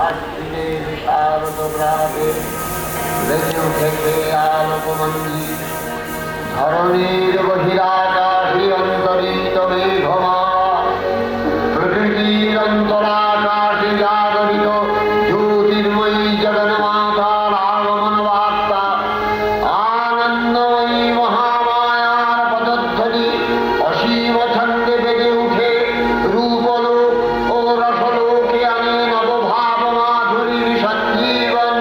আশ্বিনের শারদ প্রাতে বেজে উঠেছে আলোকমঞ্জি ধরণীর বহিরাকাশী অন্তরিত মেঘমা প্রকৃতির অন্তরাকাশী জাগরিত জ্যোতির্ময়ী জগন্মাতার আগমন বার্তা আনন্দময়ী মহামায়ার পদধ্বনি অসীম ছন্দে বেজে উঠে রূপলোক ও রসলোকে আনে নবভাব মাধুরীর সঞ্জীবন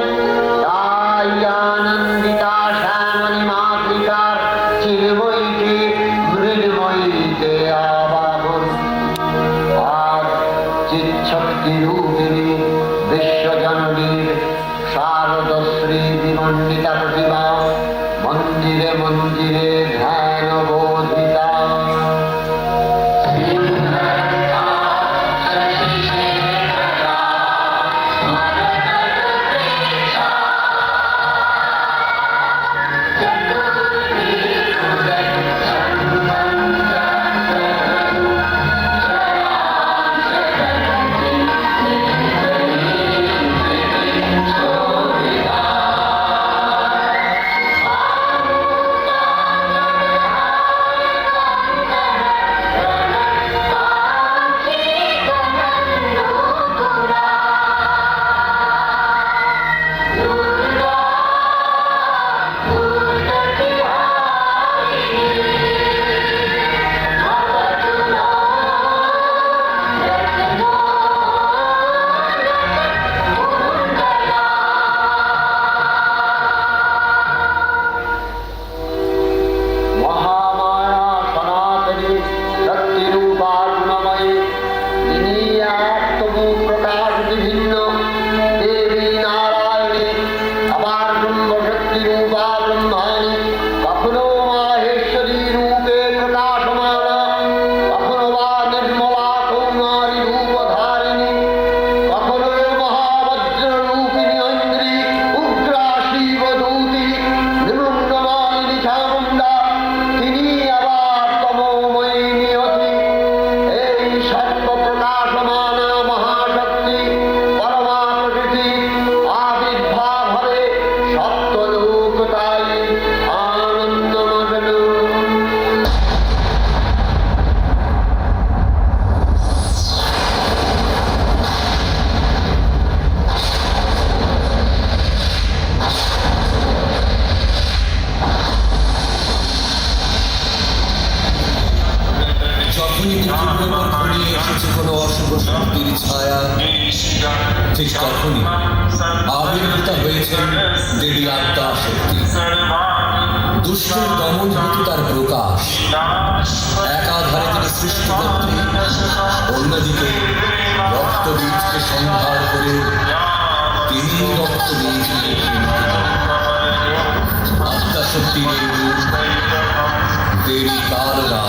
তাই আনন্দিতা শ্যামণী মাতৃকার চিন্ময়ীকে মৃন্ময়ীতে আবাহন আর চিৎশক্তি রূপিণী বিশ্বজননীর শারদশ্রী বিমণ্ডিতা প্রতিভা মন্দিরে মন্দিরে ধ্যান বোধিতা ঠিক তখনই আবির্ভূতা হয়েছেন দেবী আত্মা শক্তি। দুষ্টের দমন হেতু তার প্রকাশ। একাধারে তিনি সৃষ্টিকর্ত্রী, অন্যদিকে রক্তবীজকে সংহার করে তিনি রক্তবীজ আত্মা শক্তির দেবী কালরা।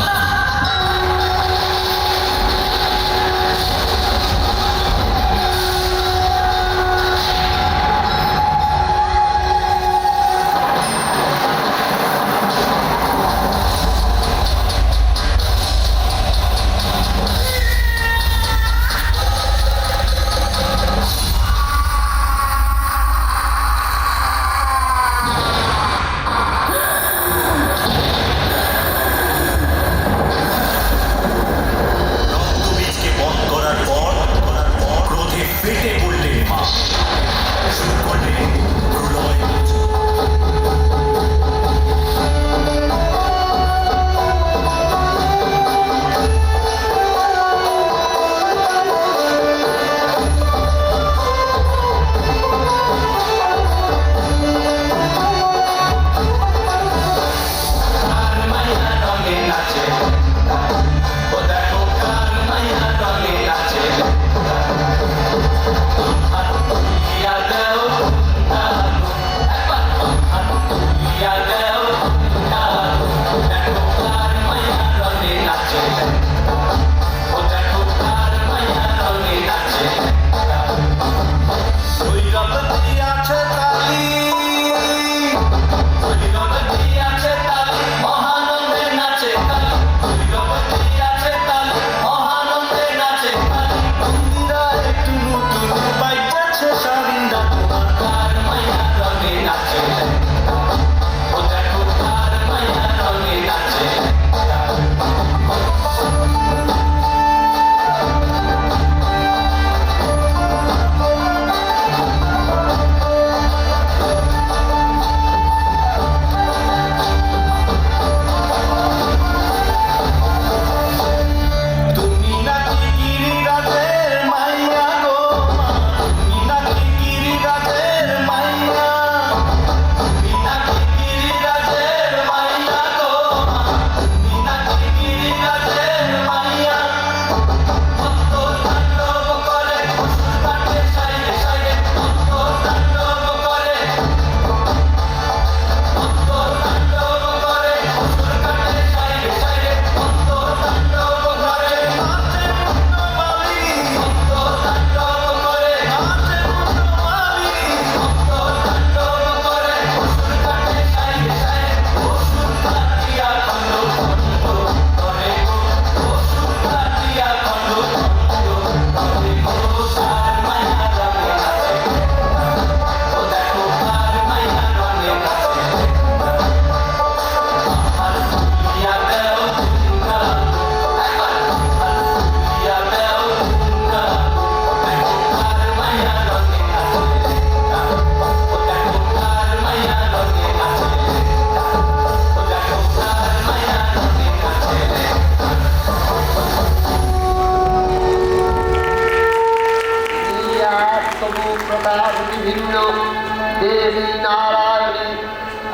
দেবী নারায়ণী,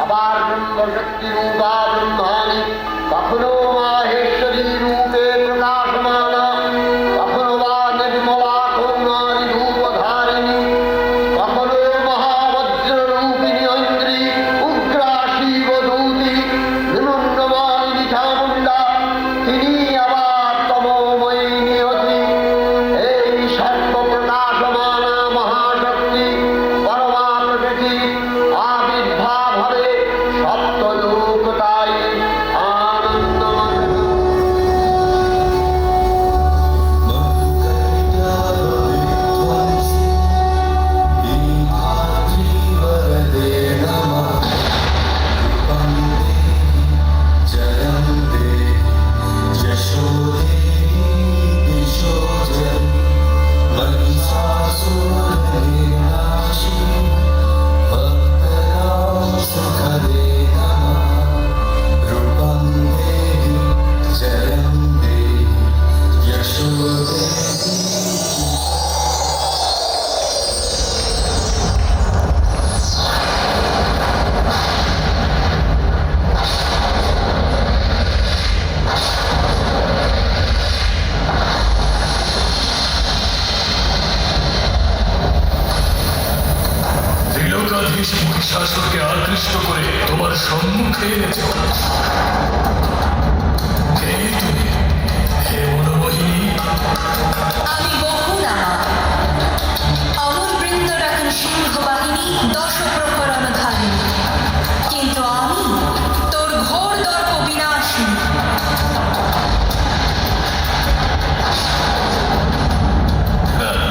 আবার ব্রহ্মশক্তি রূপা ব্রহ্মাণী, কখনো মাহেশ্বরী রূপে প্রকাশমানা, কখনো বা নির্মলা কৌমারী রূপধারিণী, কখনো মহাবজ্র রূপিণী ঐন্দ্রী উগ্রা শিবদূতি নিমগ্নমালিনী চামুণ্ডা, তিনি আবার তমোময়ী নিয়তি। এই সর্বপ্রকাশমানা মহাশক্তি পরমা প্রকৃতি আবির্ভাব হবে সপ্তলোক, তাই আনন্দ ত্রিলোকাধীশ মহিষাসুরকে আকৃষ্ট করে তোমার সম্মুখে এনেছ। কে তুমি, হে মনোমোহিনী? আমি বহুনামা, অমর বৃন্দ রাখেন সিংহ বাহিনী, দশ প্রকরণ ধারিণী, কিন্তু আমি তোর ঘোর দর্প বিনাশিনী।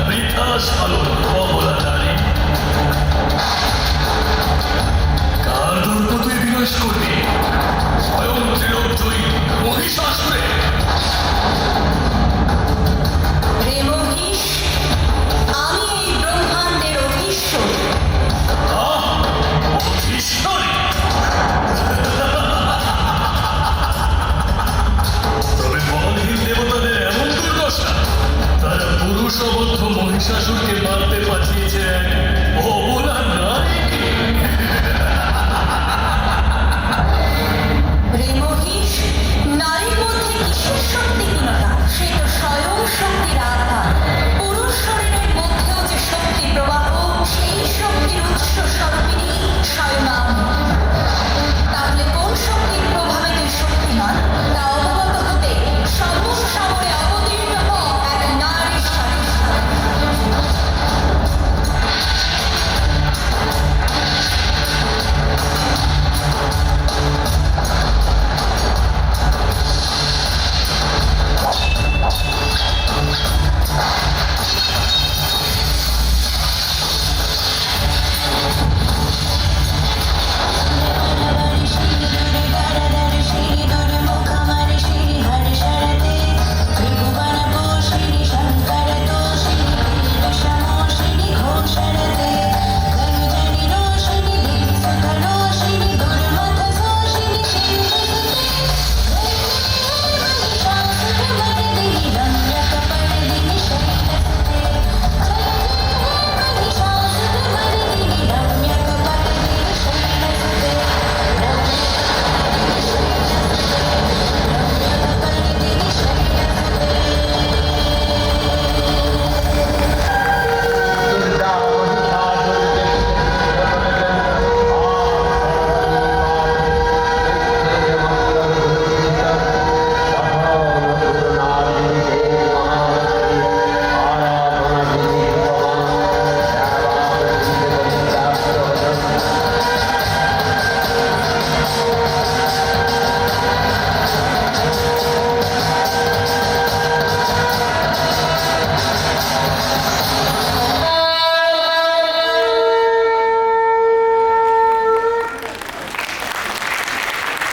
বৃথাস পালন অবলাধারী, কার দর্প তুই বিনাশ করবি? স্বয়ং ত্রিলোকজয়ী মহিষাসুরে। রে মহিষ, আমি এই ব্রহ্মাণ্ডের অধীশ্বর। অধীশ্বরী? তবে বলহীন দেবতাদের এমন দুর্দশা, তারা পুরুষবদ্ধ মহিষাসুরকে মারতে পাঠিয়েছে এক